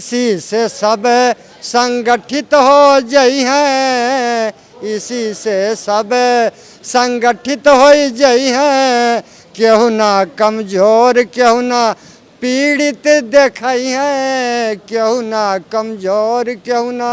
इसी से सब संगठित हो जई हैं, इसी से सब संगठित हो जई हैं। केहू ना कमजोर केहू ना पीड़ित देखई हैं, केहू ना कमजोर केहू ना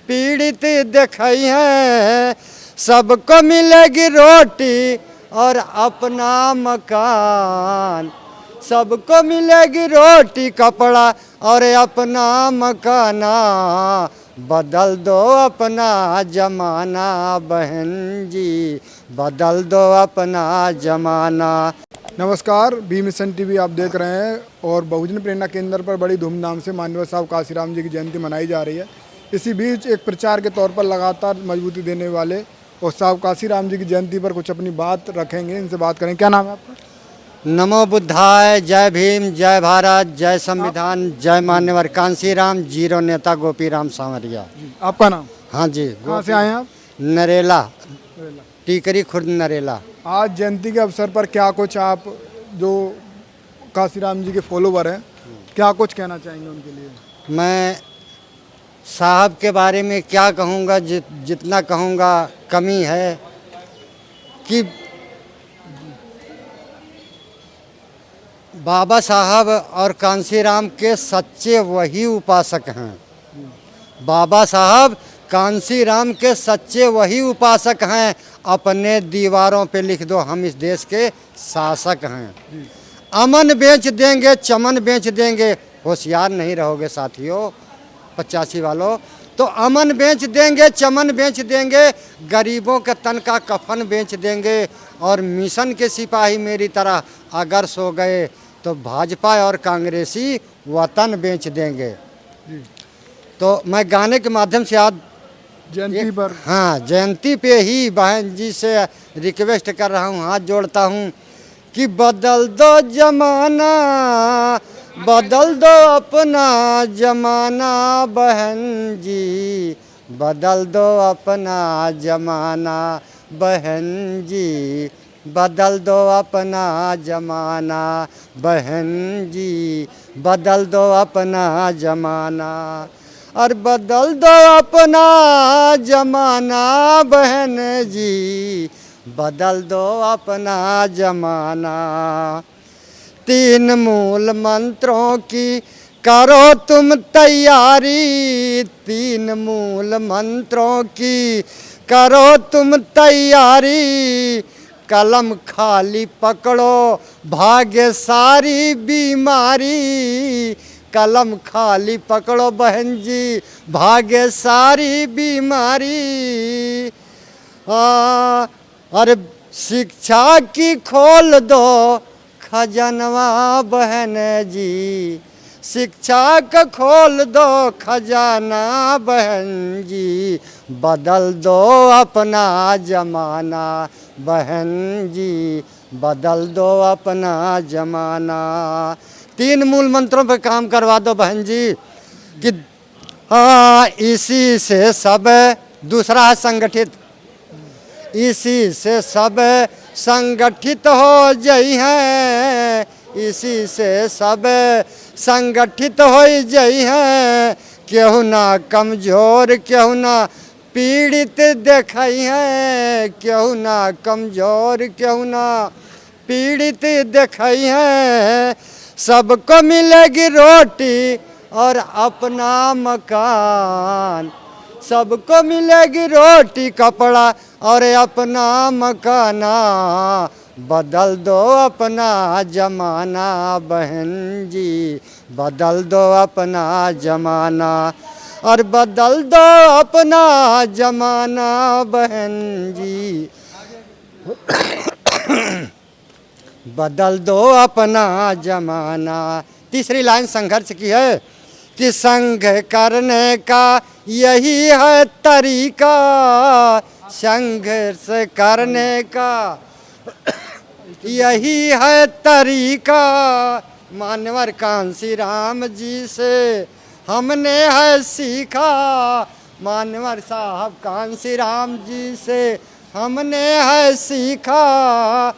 पीड़ित देखई हैं। सबको मिलेगी रोटी और अपना मकान, सबको मिलेगी रोटी कपड़ा और अपना मकाना। बदल दो अपना जमाना बहन जी, बदल दो अपना जमाना। नमस्कार, बी मिशन टीवी आप देख रहे हैं और बहुजन प्रेरणा केंद्र पर बड़ी धूमधाम से माननीय साहब काशीराम जी की जयंती मनाई जा रही है। इसी बीच एक प्रचार के तौर पर लगातार मजबूती देने वाले और साहब काशीराम जी की जयंती पर कुछ अपनी बात रखेंगे, इनसे बात करें। क्या नाम है आपका? नमो बुद्धाय, जय भीम, जय भारत, जय संविधान, जय मान्यवर कांसीराम, जीरो नेता गोपीराम सांवरिया। आपका नाम? हाँ जी। कहाँ से आए हैं आप? नरेला, टीकरी खुर्द नरेला। आज जयंती के अवसर पर क्या कुछ आप जो काशीराम जी के फॉलोवर हैं, क्या कुछ कहना चाहेंगे उनके लिए? मैं साहब के बारे में क्या कहूँगा, जितना कहूँगा कमी है कि बाबा साहब और कांसीराम के सच्चे वही उपासक हैं। बाबा साहब कांसीराम के सच्चे वही उपासक हैं। अपने दीवारों पे लिख दो, हम इस देश के शासक हैं। अमन बेच देंगे, चमन बेच देंगे, होशियार नहीं रहोगे साथियों 85 वालों। तो अमन बेच देंगे, चमन बेच देंगे, गरीबों के तन का कफन बेच देंगे। और मिशन के सिपाही मेरी तरह अगर सो गए तो भाजपा और कांग्रेसी वतन बेच देंगे। तो मैं गाने के माध्यम से आज जयंती पर, हाँ, जयंती पे ही बहन जी से रिक्वेस्ट कर रहा हूँ, हाथ जोड़ता हूँ कि बदल दो जमाना, बदल दो अपना जमाना बहन जी, बदल दो अपना जमाना बहन जी, बदल दो अपना जमाना बहन जी, बदल दो अपना जमाना। और बदल दो अपना जमाना बहन जी, बदल दो अपना जमाना। 3 मूल मंत्रों की करो तुम तैयारी, 3 मूल मंत्रों की करो तुम तैयारी। कलम खाली पकड़ो भाग्य सारी बीमारी, कलम खाली पकड़ो बहन जी भाग्य सारी बीमारी। अरे शिक्षा की खोल दो खजनवा बहन जी, शिक्षा का खोल दो खजाना बहन जी, बदल दो अपना जमाना बहन जी, बदल दो अपना जमाना। 3 मूल मंत्रों पर काम करवा दो बहन जी कि हाँ, इसी से सब, दूसरा है संगठित, इसी से सब संगठित हो जई हैं, इसी से सब संगठित हो जई हैं। केहू ना कमजोर केहू ना पीड़ित देखई हैं, केहू ना कमजोर केहू ना पीड़ित देखई हैं। सबको मिलेगी रोटी और अपना मकान, सबको मिलेगी रोटी कपड़ा और अपना मकाना। बदल दो अपना जमाना बहन जी, बदल दो अपना जमाना। और बदल दो अपना जमाना बहन जी, बदल दो अपना जमाना। तीसरी लाइन संघर्ष की है कि संघ करने का यही है तरीका, संघर्ष करने का यही है तरीका। मान्यवर कांसीराम जी से हमने है सीखा, मान्यवर साहब कांसीराम जी से हमने है सीखा।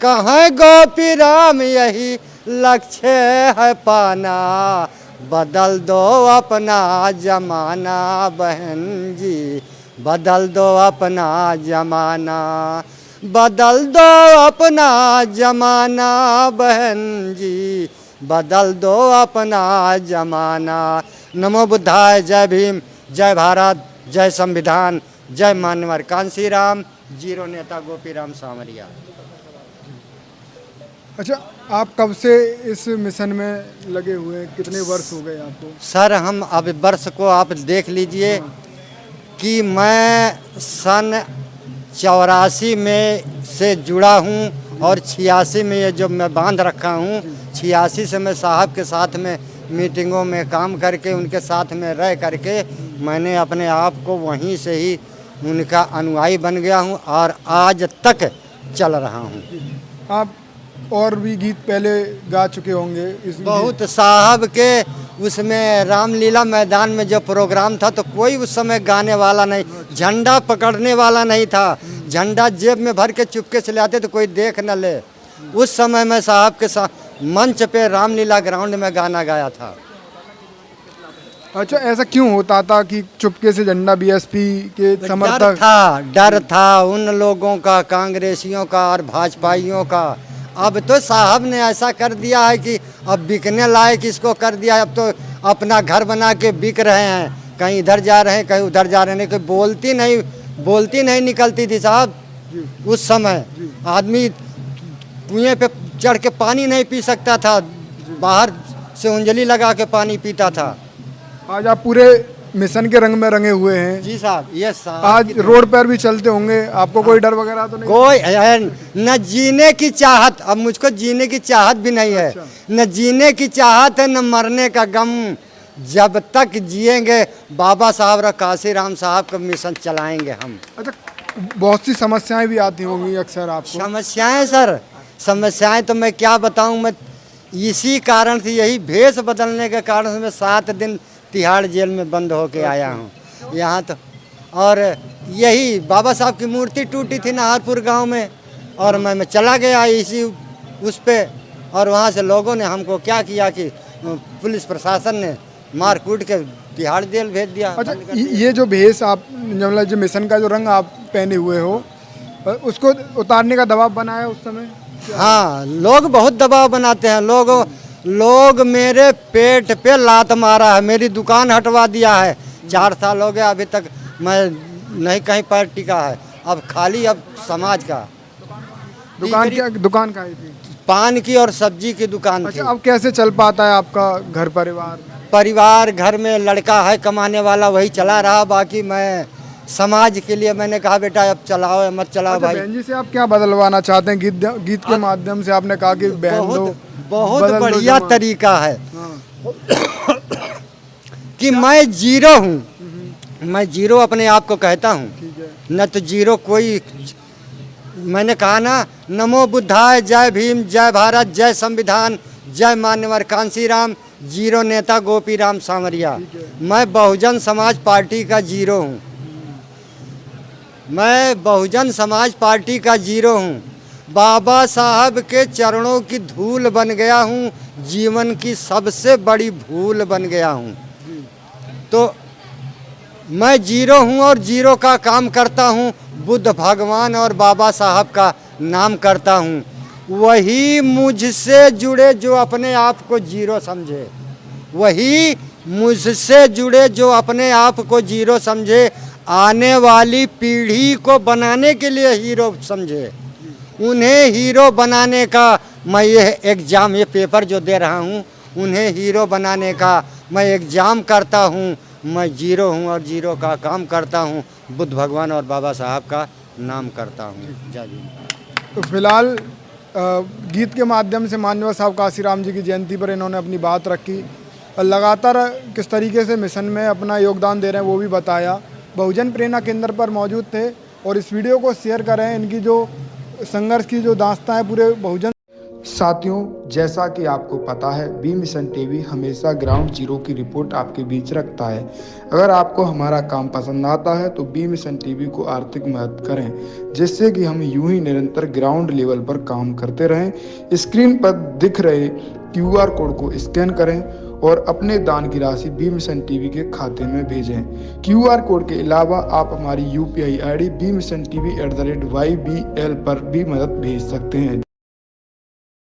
कहाँ गोपी राम यही लक्ष्य है पाना, बदल दो अपना जमाना बहन जी, बदल दो अपना जमाना, बदल दो अपना जमाना बहन जी, बदल दो अपना जमाना। नमो बुद्धाय, जय भीम, जय भारत, जय संविधान, जय मान्यवर कांसीराम, जीरो नेता गोपीराम सामरिया। अच्छा, आप कब से इस मिशन में लगे हुए हैं, कितने वर्ष हो गए आपको? सर हम अब वर्ष को आप देख लीजिए कि मैं सन 84 में से जुड़ा हूँ और 86 में ये जो मैं बांध रखा हूँ, 86 से मैं साहब के साथ में मीटिंगों में काम करके उनके साथ में रह करके मैंने अपने आप को वहीं से ही उनका अनुयायी बन गया हूँ और आज तक चल रहा हूँ। आप और भी गीत पहले गा चुके होंगे इस बहुत साहब के उसमें रामलीला मैदान में जो प्रोग्राम था तो कोई उस समय गाने वाला नहीं, झंडा पकड़ने वाला नहीं था, झंडा जेब में भर के चुपके से लाते तो कोई देख न ले। उस समय मैं साहब के साथ मंच पे रामलीला ग्राउंड में गाना गाया था। अच्छा, ऐसा क्यों होता था कि चुपके से झंडा बीएसपी के समर्थक? डर था उन लोगों का, कांग्रेसियों का और भाजपाइयों का। अब तो साहब ने ऐसा कर दिया है कि अब बिकने लायक इसको कर दिया है। अब तो अपना घर बना के बिक रहे हैं, कहीं इधर जा रहे हैं कहीं उधर जा रहे हैं। कोई बोलती नहीं निकलती थी साहब। उस समय आदमी कुएं पे चढ़ के पानी नहीं पी सकता था, बाहर से उंजली लगा के पानी पीता था। आज आप पूरे मिशन के रंग में रंगे हुए हैं। जी साहब, ये साहब आज रोड पर भी चलते होंगे, आपको कोई डर वगैरह तो नहीं? कोई न जीने की चाहत, अब मुझको जीने की चाहत भी नहीं है। अच्छा। न जीने की चाहत है न मरने का गम। जब तक जिएंगे बाबा साहब और कांसीराम साहब का मिशन चलाएंगे हम। अच्छा, बहुत सी समस्याएं भी आती होंगी अक्सर आपको? समस्याएं सर, समस्याएं तो मैं क्या बताऊं। मैं इसी कारण से, यही भेष बदलने के कारण से मैं 7 दिन तिहाड़ जेल में बंद होके आया हूँ यहाँ तो। और यही बाबा साहब की मूर्ति टूटी थी नाहरपुर गांव में और मैं चला गया इसी उस पे, और वहाँ से लोगों ने हमको क्या किया कि पुलिस प्रशासन ने मार कूट के तिहाड़ जेल भेज दिया। अच्छा, ये जो भेष आप, मतलब जो मिशन का जो रंग आप पहने हुए हो, उसको उतारने का दबाव बनाया उस समय? हाँ, लोग बहुत दबाव बनाते हैं। लोग मेरे पेट पे लात मारा है, मेरी दुकान हटवा दिया है। 4 साल हो गया, अभी तक मैं नहीं कहीं पैर टिका है। अब खाली अब समाज का दुकान का ही थी? पान की और सब्जी की दुकान थी। अच्छा, अब कैसे चल पाता है आपका घर परिवार? घर में लड़का है कमाने वाला, वही चला रहा। बाकी मैं समाज के लिए मैंने कहा बेटा अब चलाओ या मत चलाओ। अच्छा, भाई बहन जी से आप क्या बदलवाना चाहते हैं? गीत के माध्यम से आपने कहा कि बहन दो, बहुत बढ़िया तरीका है। हाँ। कि मैं जीरो हूँ, मैं जीरो अपने आप को कहता हूँ, ठीक है। न तो जीरो कोई। मैंने कहा ना, नमो बुद्धाय, जय भीम, जय भारत, जय संविधान, जय मान्यवर कांसीराम, जीरो नेता गोपीराम सामरिया। मैं बहुजन समाज पार्टी का जीरो हूँ, मैं बहुजन समाज पार्टी का जीरो हूँ। बाबा साहब के चरणों की धूल बन गया हूँ, जीवन की सबसे बड़ी भूल बन गया हूँ। तो मैं जीरो हूँ और जीरो का काम करता हूँ। बुद्ध भगवान और बाबा साहब का नाम करता हूँ। वही मुझसे जुड़े जो अपने आप को जीरो समझे, वही मुझसे जुड़े जो अपने आप को जीरो समझे, आने वाली पीढ़ी को बनाने के लिए हीरो समझे। उन्हें हीरो बनाने का मैं ये एग्ज़ाम, ये पेपर जो दे रहा हूँ, उन्हें हीरो बनाने का मैं एग्ज़ाम करता हूँ। मैं जीरो हूँ और जीरो का काम करता हूँ। बुद्ध भगवान और बाबा साहब का नाम करता हूँ। जय भीम। तो फिलहाल गीत के माध्यम से मान्यवर साहब कांसीराम जी की जयंती पर इन्होंने अपनी बात रखी और लगातार किस तरीके से मिशन में अपना योगदान दे रहे हैं वो भी बताया। बहुजन प्रेरणा केंद्र पर मौजूद थे और इस वीडियो को शेयर करें। इनकी जो संघर्ष की जो दास्तां है पूरे बहुजन। साथियों, जैसा कि आपको पता है, बी मिशन टीवी हमेशा ग्राउंड जीरो की रिपोर्ट आपके बीच रखता है। अगर आपको हमारा काम पसंद आता है तो बी मिशन टीवी को आर्थिक मदद करें, जिससे कि हम यूं ही निरंतर ग्राउंड लेवल पर काम करते रहें। स्क्रीन पर दिख रहे QR कोड को स्कैन करें और अपने दान की राशि बी मिशन टीवी के खाते में भेजें। QR कोड के अलावा आप हमारी UPI ID bmissiontv@ybl पर भी मदद भेज सकते हैं।